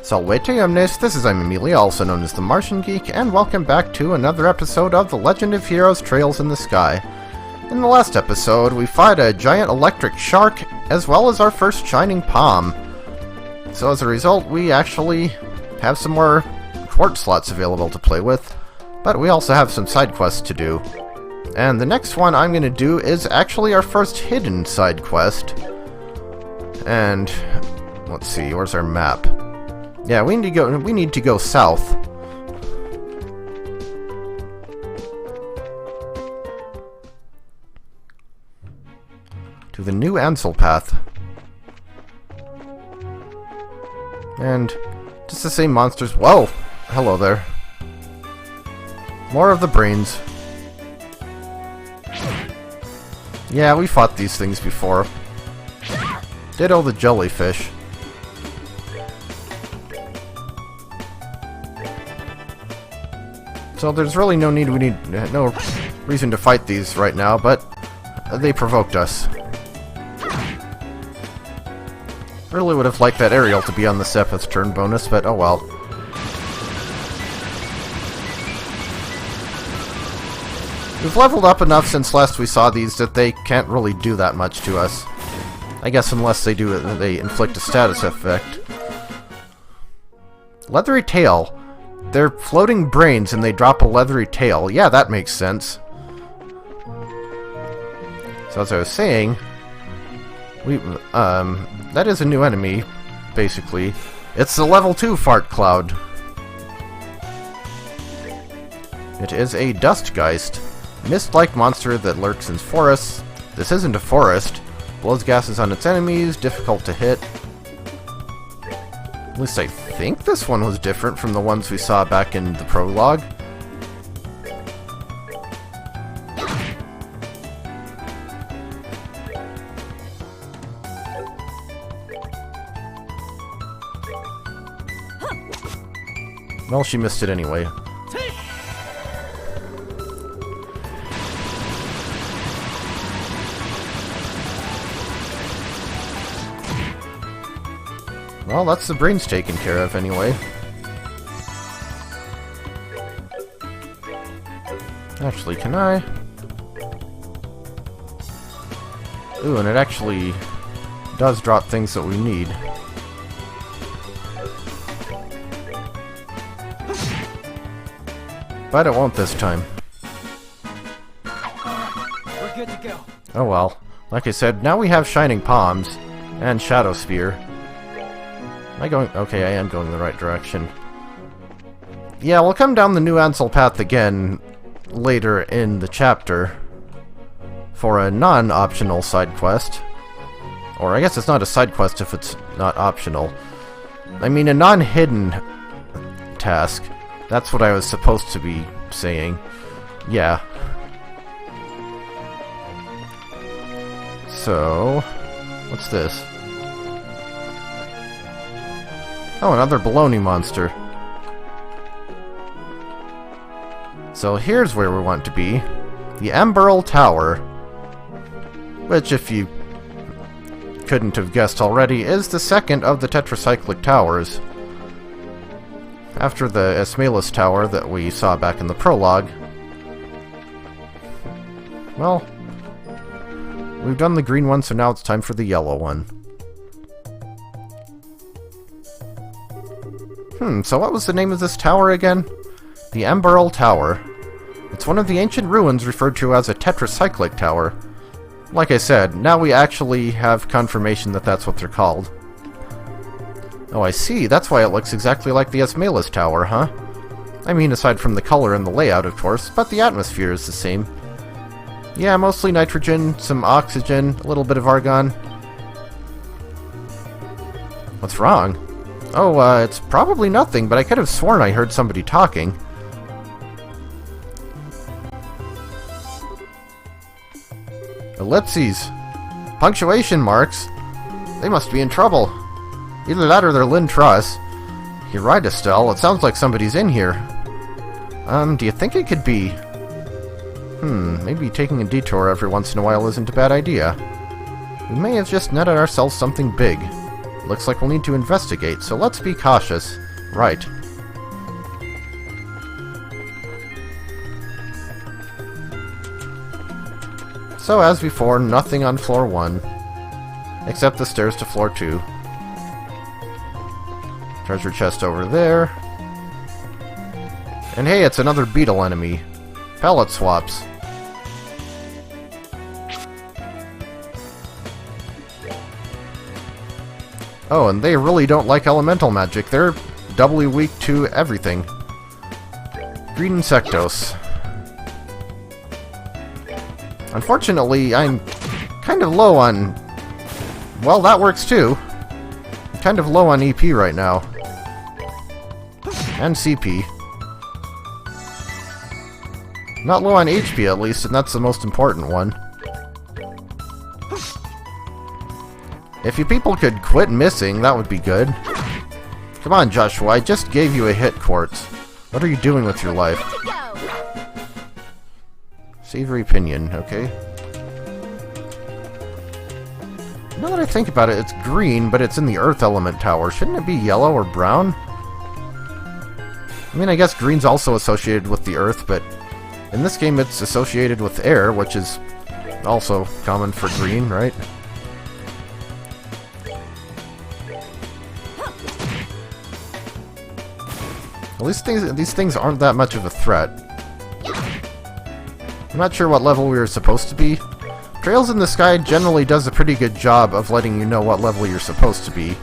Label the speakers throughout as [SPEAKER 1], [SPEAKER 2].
[SPEAKER 1] Salvete Omnes, this is Amelia, also known as TheMartianGeek, and welcome back to another episode of The Legend of Heroes Trails in the Sky. In the last episode, we fought a giant electric shark, as well as our first shining palm. So as a result, we actually have some more quartz slots available to play with, but we also have some side quests to do. And the next one I'm going to do is actually our first hidden side quest. And let's see, where's our map? Yeah, we need to go south. To the new Amberl path. And just the same monsters. Whoa! Hello there. More of the brains. Yeah, we fought these things before. Ditto the jellyfish. So there's really no reason to fight these right now, but they provoked us. Really would have liked that aerial to be on the 7th turn bonus, but oh well. We've leveled up enough since last we saw these that they can't really do that much to us. I guess unless they inflict a status effect. Leathery tail. They're floating brains and they drop a leathery tail. Yeah, that makes sense. So as I was saying, that is a new enemy, basically. It's the level 2 fart cloud. It is a dustgeist, mist-like monster that lurks in forests. This isn't a forest. Blows gases on its enemies, difficult to hit. At least I think this one was different from the ones we saw back in the prologue. Well, she missed it anyway. Well, that's the brains taken care of anyway. Actually, can I? Ooh, and it actually does drop things that we need. But it won't this time.
[SPEAKER 2] We're good to go.
[SPEAKER 1] Oh well. Like I said, now we have Shining Palms and Shadow Spear. Am I going? Okay, I am going the right direction. Yeah, we'll come down the new Amberl path again later in the chapter for a non-optional side quest. Or I guess it's not a side quest if it's not optional. I mean a non-hidden task. That's what I was supposed to be saying. Yeah. So, what's this? Oh, another baloney monster. So here's where we want to be. The Amberl Tower. Which, if you couldn't have guessed already, is the second of the tetracyclic towers. After the Asmalus Tower that we saw back in the prologue. Well, we've done the green one, so now it's time for the yellow one. So what was the name of this tower again? The Amberl Tower. It's one of the ancient ruins referred to as a tetracyclic tower. Like I said, now we actually have confirmation that that's what they're called. Oh, I see. That's why it looks exactly like the Asmalus Tower, huh? I mean, aside from the color and the layout, of course, but the atmosphere is the same. Yeah, mostly nitrogen, some oxygen, a little bit of argon. What's wrong? Oh, it's probably nothing, but I could have sworn I heard somebody talking. Ellipses. Punctuation marks. They must be in trouble. Either that or they're Lynn Truss. You're right, Estelle. It sounds like somebody's in here. Do you think it could be? Maybe taking a detour every once in a while isn't a bad idea. We may have just netted ourselves something big. Looks like we'll need to investigate, so let's be cautious. Right. So, as before, nothing on floor 1, except the stairs to floor 2. Treasure chest over there. And hey, it's another beetle enemy. Palette swaps. Oh, and they really don't like elemental magic. They're doubly weak to everything. Green Insectos. Unfortunately, I'm kind of low on... Well, that works too. I'm kind of low on EP right now. And CP. Not low on HP at least, and that's the most important one. If you people could quit missing, that would be good. Come on, Joshua, I just gave you a hit quartz. What are you doing with your life? Savory Pinion, okay. Now that I think about it, it's green, but it's in the Earth Element Tower. Shouldn't it be yellow or brown? I mean, I guess green's also associated with the Earth, but in this game it's associated with air, which is also common for green, right? At least these things aren't that much of a threat. I'm not sure what level we were supposed to be. Trails in the Sky generally does a pretty good job of letting you know what level you're supposed to be.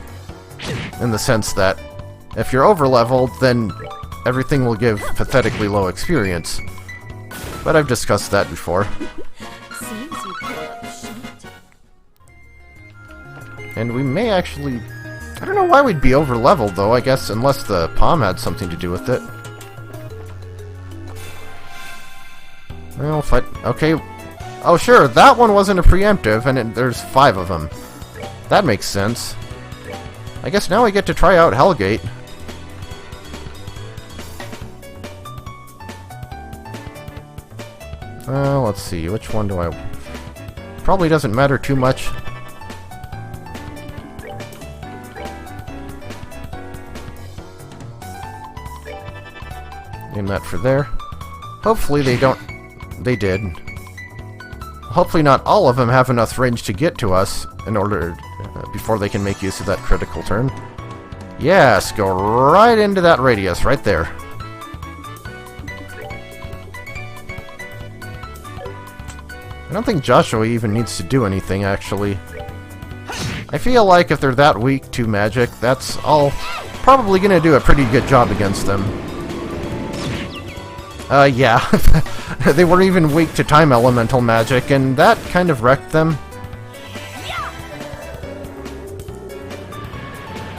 [SPEAKER 1] In the sense that, if you're over-leveled, then everything will give pathetically low experience. But I've discussed that before. And we may actually... I don't know why we'd be over-leveled, though, I guess, unless the palm had something to do with it. Well, fight... Okay. Oh, sure, that one wasn't a preemptive, and there's 5 of them. That makes sense. I guess now we get to try out Hellgate. Let's see, which one do I... Probably doesn't matter too much. Aim that for there. Hopefully they don't... They did. Hopefully not all of them have enough range to get to us in order... before they can make use of that critical turn. Yes, go right into that radius, right there. I don't think Joshua even needs to do anything, actually. I feel like if they're that weak to magic, that's all probably gonna do a pretty good job against them. Yeah. They were even weak to time elemental magic, and that kind of wrecked them.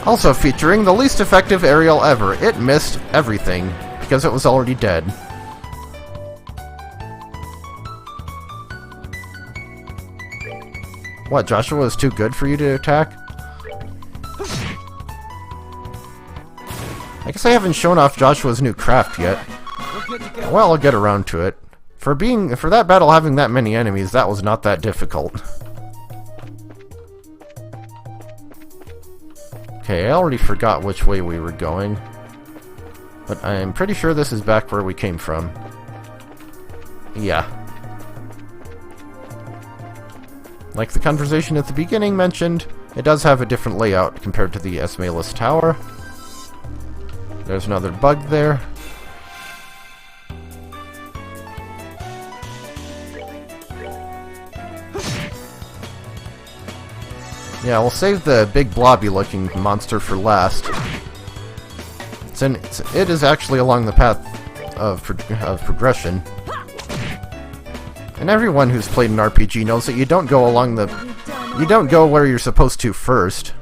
[SPEAKER 1] Also featuring the least effective aerial ever. It missed everything, because it was already dead. What, Joshua is too good for you to attack? I guess I haven't shown off Joshua's new craft yet. Well, I'll get around to it. For that battle having that many enemies, that was not that difficult. Okay, I already forgot which way we were going. But I'm pretty sure this is back where we came from. Yeah. Like the conversation at the beginning mentioned, it does have a different layout compared to the Amberl Tower. There's another bug there. Yeah, we'll save the big blobby-looking monster for last. It is actually along the path of progression. And everyone who's played an RPG knows that you don't go along you don't go where you're supposed to first.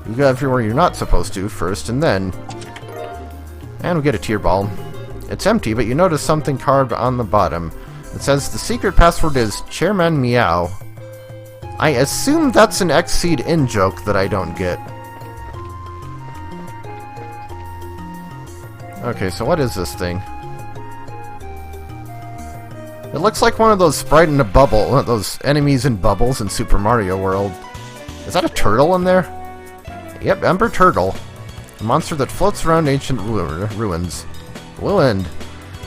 [SPEAKER 1] You go everywhere you're not supposed to first, and then... And we get a tear ball. It's empty, but you notice something carved on the bottom. It says the secret password is Chairman Meow. I assume that's an Xseed in-joke that I don't get. Okay, so what is this thing? It looks like one of those sprite in a bubble, those enemies in bubbles in Super Mario World. Is that a turtle in there? Yep, Ember Turtle. A monster that floats around ancient ruins. Ruined.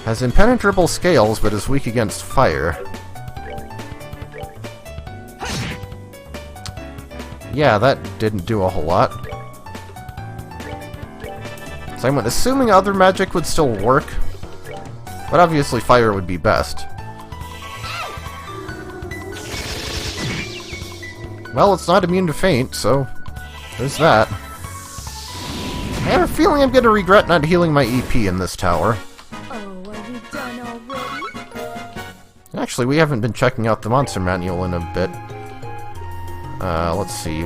[SPEAKER 1] Has impenetrable scales, but is weak against fire. Yeah, that didn't do a whole lot. So I'm assuming other magic would still work, but obviously fire would be best. Well, it's not immune to faint, so there's that. I have a feeling I'm going to regret not healing my EP in this tower.
[SPEAKER 3] Oh, are you done already?
[SPEAKER 1] Actually, we haven't been checking out the monster manual in a bit. Let's see.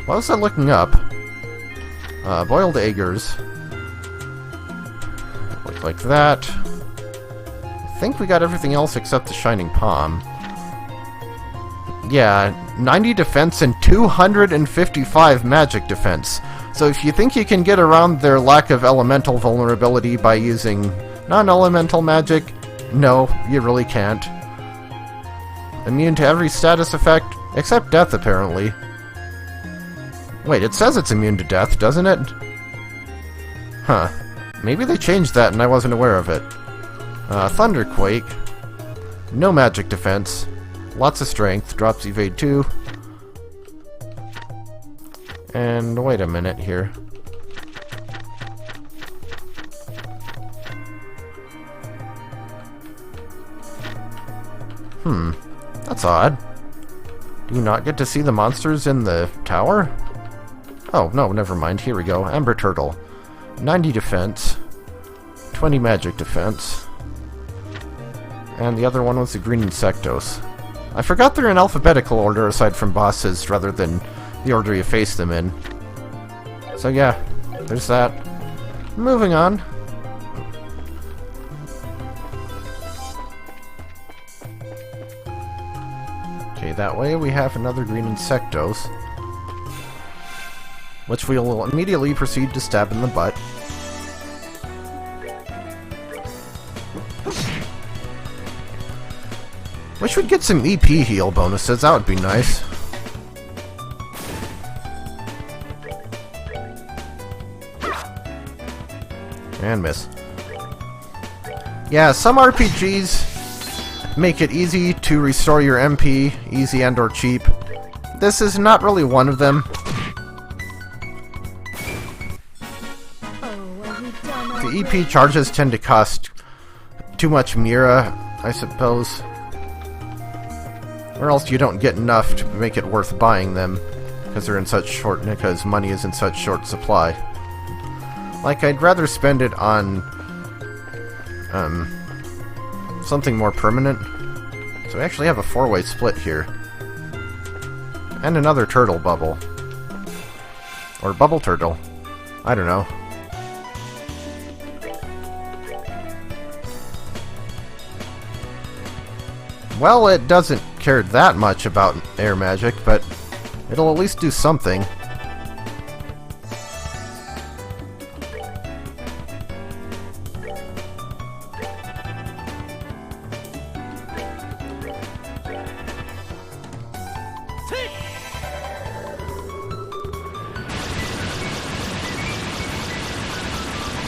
[SPEAKER 1] What was I looking up? Boiled eggers. Look like that. I think we got everything else except the Shining Palm. Yeah, 90 defense and 255 magic defense. So if you think you can get around their lack of elemental vulnerability by using non-elemental magic, no, you really can't. Immune to every status effect, except death, apparently. Wait, it says it's immune to death, doesn't it? Huh. Maybe they changed that and I wasn't aware of it. Thunderquake. No magic defense. Lots of strength. Drops evade 2. And wait a minute here. That's odd. Do you not get to see the monsters in the tower? Oh, no, never mind. Here we go. Ember Turtle. 90 defense. 20 magic defense. And the other one was the Green Insectos. I forgot they're in alphabetical order aside from bosses rather than the order you face them in. So yeah, there's that. Moving on. Okay, that way we have another Green Insectos, which we will immediately proceed to stab in the butt. Wish we'd get some EP heal bonuses, that would be nice. And miss. Yeah, some RPGs make it easy to restore your MP, easy and or cheap. This is not really one of them. The EP charges tend to cost too much Mira, I suppose. Or else you don't get enough to make it worth buying them, because money is in such short supply. Like, I'd rather spend it on something more permanent. So we actually have a 4-way split here. And another turtle bubble. Or bubble turtle. I don't know. Well, it doesn't care that much about air magic, but it'll at least do something.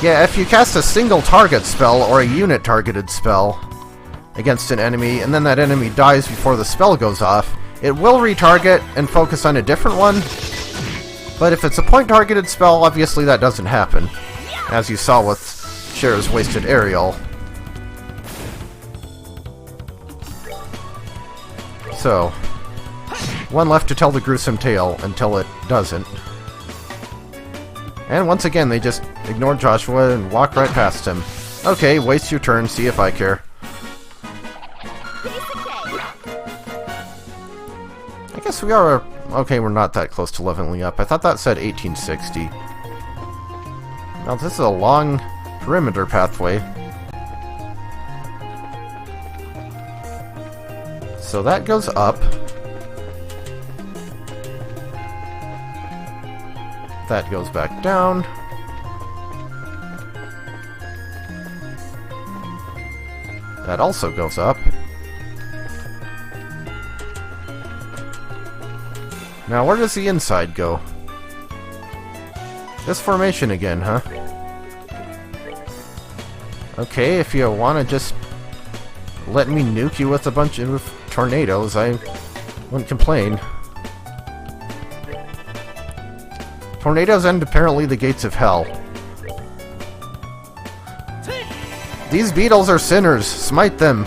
[SPEAKER 1] Yeah, if you cast a single target spell or a unit targeted spell against an enemy, and then that enemy dies before the spell goes off, it will retarget and focus on a different one. But if it's a point-targeted spell, obviously that doesn't happen, as you saw with Cher's Wasted Aerial. So, one left to tell the gruesome tale until it doesn't. And once again, they just ignore Joshua and walk right past him. Okay, waste your turn, see if I care. I guess we are... Okay, we're not that close to leveling up. I thought that said 1860. Now, this is a long perimeter pathway. So that goes up. That goes back down. That also goes up. Now, where does the inside go? This formation again, huh? Okay, if you want to just let me nuke you with a bunch of tornadoes, I wouldn't complain. Tornadoes and apparently the gates of hell. These beetles are sinners. Smite them.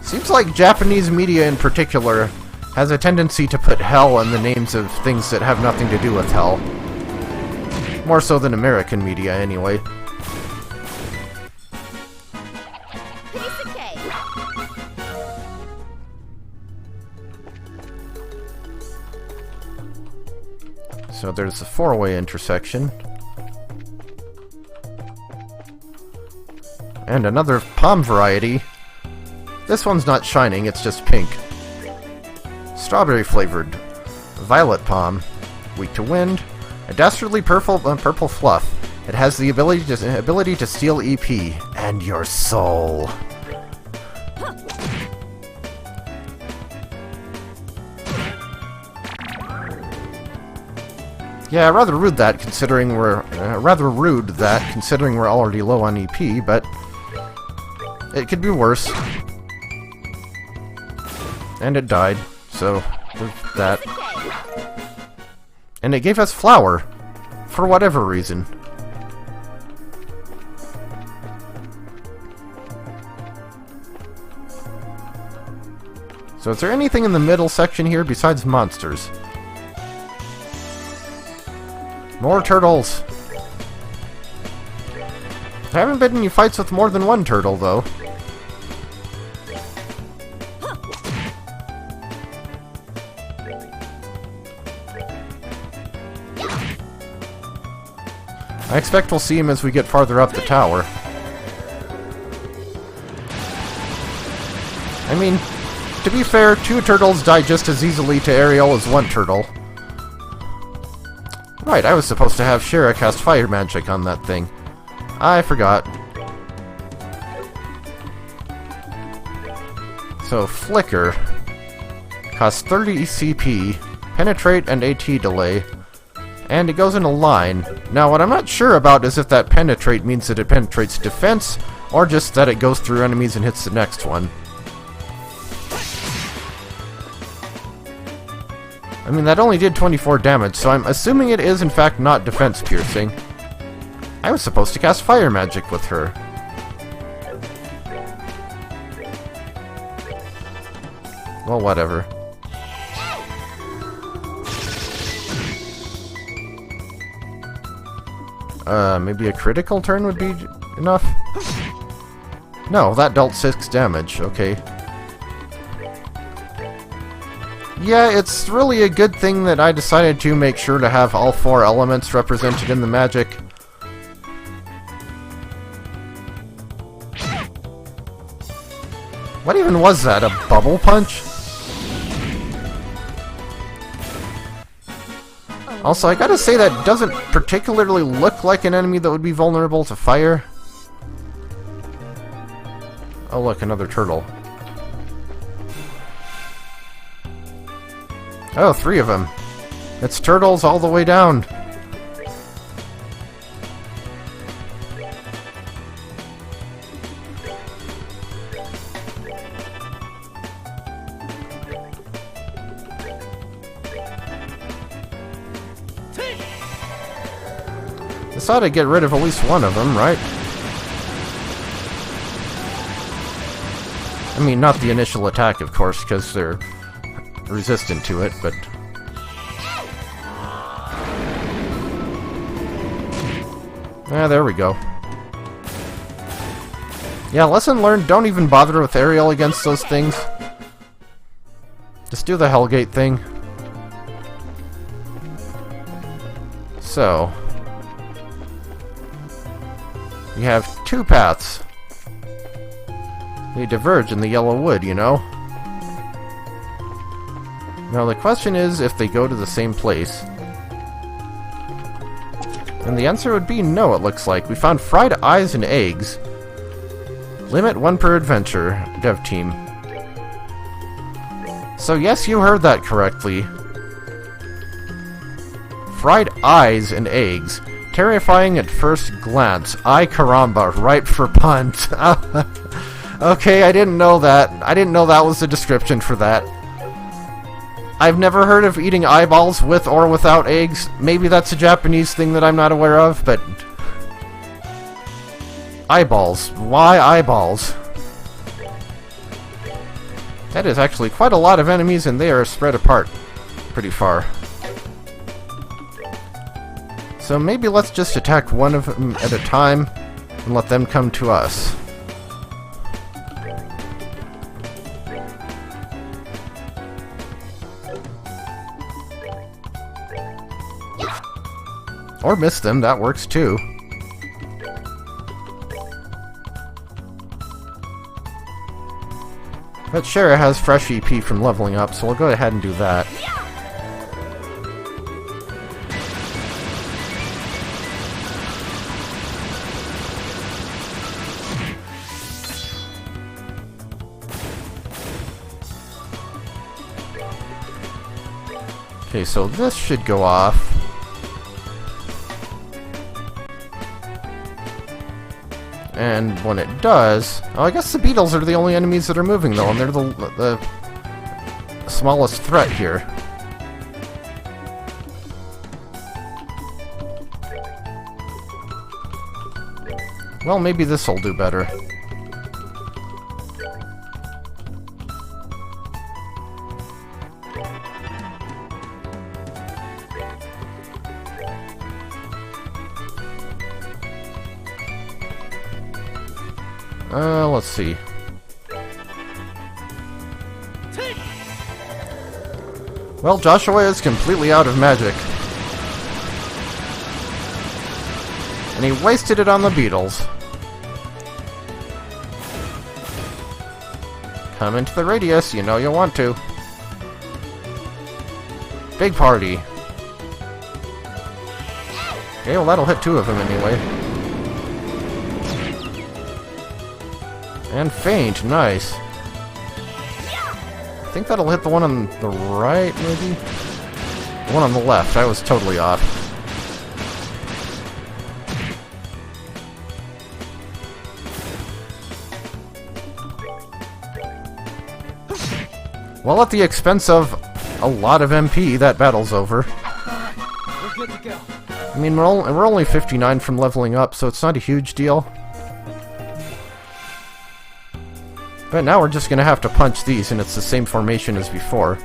[SPEAKER 1] Seems like Japanese media in particular has a tendency to put hell in the names of things that have nothing to do with hell. More so than American media, anyway. So there's the four-way intersection. And another palm variety. This one's not shining, it's just pink. Strawberry flavored. Violet palm. Weak to wind. A dastardly purple fluff. It has the ability to steal EP. And your soul. Yeah, rather rude that considering we're already low on EP, but it could be worse. And it died, so there's that. And it gave us flour for whatever reason. So is there anything in the middle section here besides monsters? More turtles! I haven't been in any fights with more than one turtle, though. I expect we'll see him as we get farther up the tower. I mean, to be fair, two turtles die just as easily to aerial as one turtle. Right, I was supposed to have Shira cast fire magic on that thing. I forgot. So, Flicker costs 30 CP, Penetrate and AT delay, and it goes in a line. Now, what I'm not sure about is if that Penetrate means that it penetrates defense, or just that it goes through enemies and hits the next one. I mean, that only did 24 damage, so I'm assuming it is in fact not defense piercing. I was supposed to cast fire magic with her. Well, whatever. Maybe a critical turn would be enough? No, that dealt 6 damage, okay. Yeah, it's really a good thing that I decided to make sure to have all 4 elements represented in the magic. What even was that? A bubble punch? Also, I gotta say that doesn't particularly look like an enemy that would be vulnerable to fire. Oh look, another turtle. Oh, 3 of them. It's turtles all the way down. This ought to get rid of at least one of them, right? I mean, not the initial attack, of course, because they're resistant to it, but... Ah, there we go. Yeah, lesson learned, don't even bother with aerial against those things. Just do the Hellgate thing. So... we have 2 paths. They diverge in the yellow wood, you know? Now the question is if they go to the same place. And the answer would be no, it looks like. We found fried eyes and eggs. Limit 1 per adventure, dev team. So yes, you heard that correctly. Fried eyes and eggs. Terrifying at first glance. Ay caramba, ripe for puns. Okay, I didn't know that. I didn't know that was the description for that. I've never heard of eating eyeballs with or without eggs. Maybe that's a Japanese thing that I'm not aware of, but... Eyeballs. Why eyeballs? That is actually quite a lot of enemies, and they are spread apart pretty far. So maybe let's just attack one of them at a time and let them come to us. Or miss them, that works too. But Shara has fresh EP from leveling up, so we'll go ahead and do that. Okay, so this should go off. And when it does... Oh, I guess the beetles are the only enemies that are moving, though, and they're the smallest threat here. Well, maybe this'll do better. Let's see. Well, Joshua is completely out of magic. And he wasted it on the beetles. Come into the radius, you know you want to. Big party. Okay, well that'll hit 2 of them anyway. And faint, nice. I think that'll hit the one on the right, maybe? The one on the left, I was totally off. Well, at the expense of a lot of MP, that battle's over.
[SPEAKER 2] We're good to go.
[SPEAKER 1] I mean, we're only 59 from leveling up, so it's not a huge deal. But now we're just gonna have to punch these, and it's the same formation as before.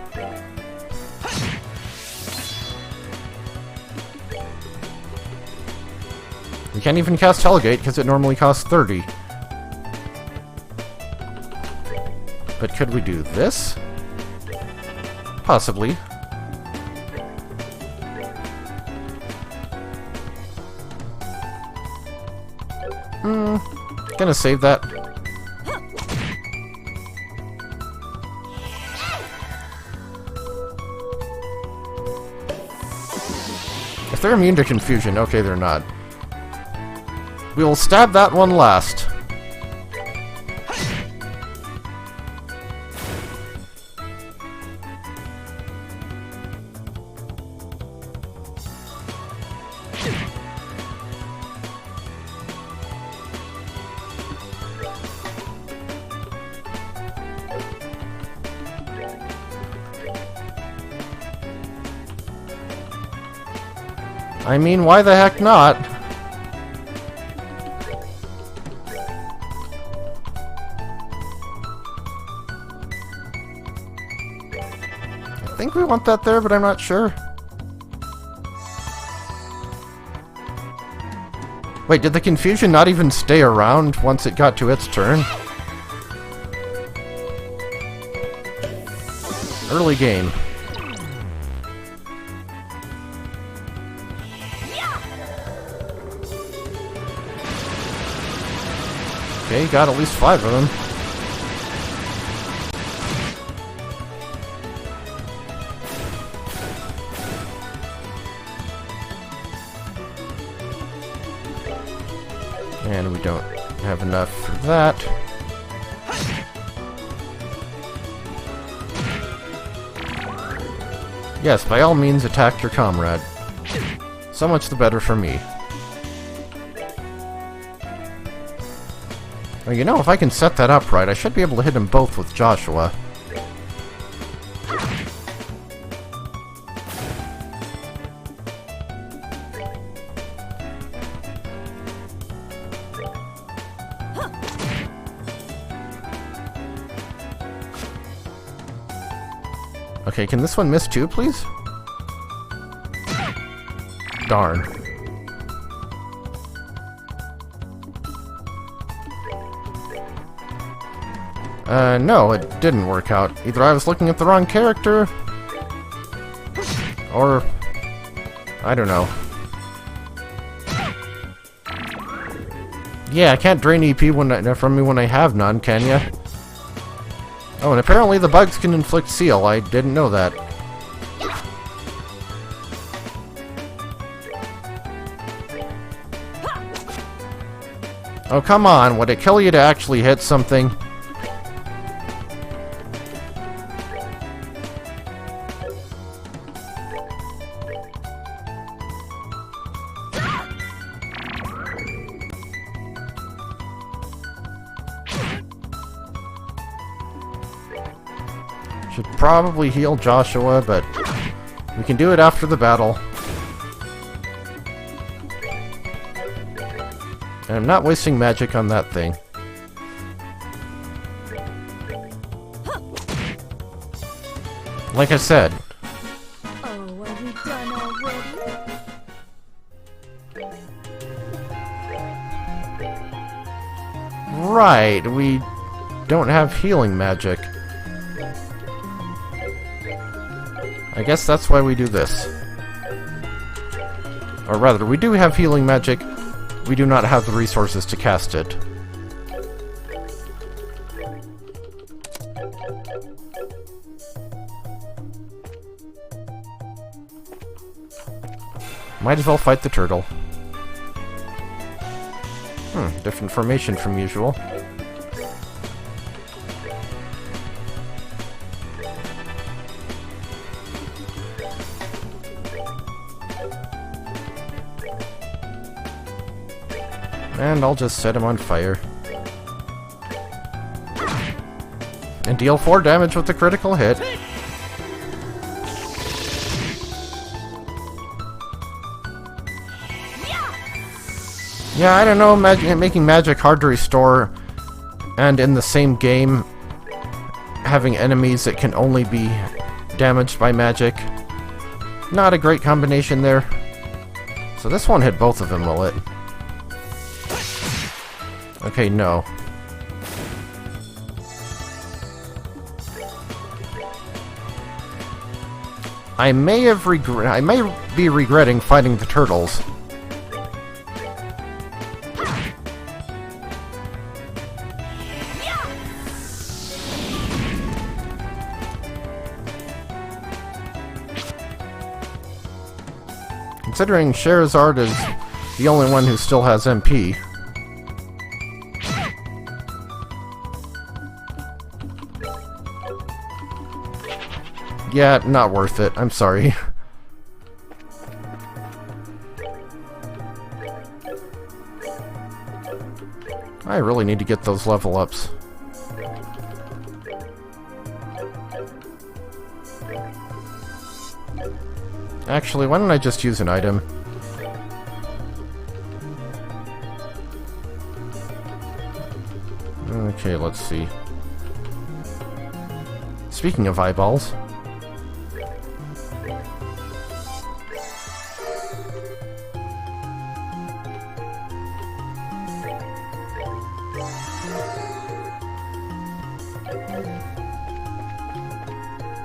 [SPEAKER 1] We can't even cast Hellgate, because it normally costs 30. But could we do this? Possibly. Gonna save that. If they're immune to confusion, okay, they're not. We will stab that one last. I mean, why the heck not? I think we want that there, but I'm not sure. Wait, did the confusion not even stay around once it got to its turn? Early game. Okay, got at least 5 of them. And we don't have enough for that. Yes, by all means attack your comrade. So much the better for me. Well, you know, if I can set that up right, I should be able to hit them both with Joshua. Okay, can this one miss too, please? Darn. No, it didn't work out. Either I was looking at the wrong character, or I don't know. Yeah, I can't drain EP from me when I have none, can ya? Oh, and apparently the bugs can inflict seal. I didn't know that. Oh, come on. Would it kill you to actually hit something? Should probably heal Joshua, but we can do it after the battle. And I'm not wasting magic on that thing. Like I said.
[SPEAKER 3] Oh, are we done already?
[SPEAKER 1] Right, we don't have healing magic. I guess that's why we do this. Or rather, we do have healing magic. We do not have the resources to cast it. Might as well fight the turtle. Different formation from usual. And I'll just set him on fire. And deal 4 damage with the critical hit. Yeah, I don't know, making magic hard to restore, and in the same game, having enemies that can only be damaged by magic. Not a great combination there. So this won't hit both of them, will it? Okay, no. I may be regretting fighting the turtles. Considering Sherazard is the only one who still has MP. Yeah, not worth it. I'm sorry. I really need to get those level ups. Actually, why don't I just use an item? Okay, let's see. Speaking of eyeballs...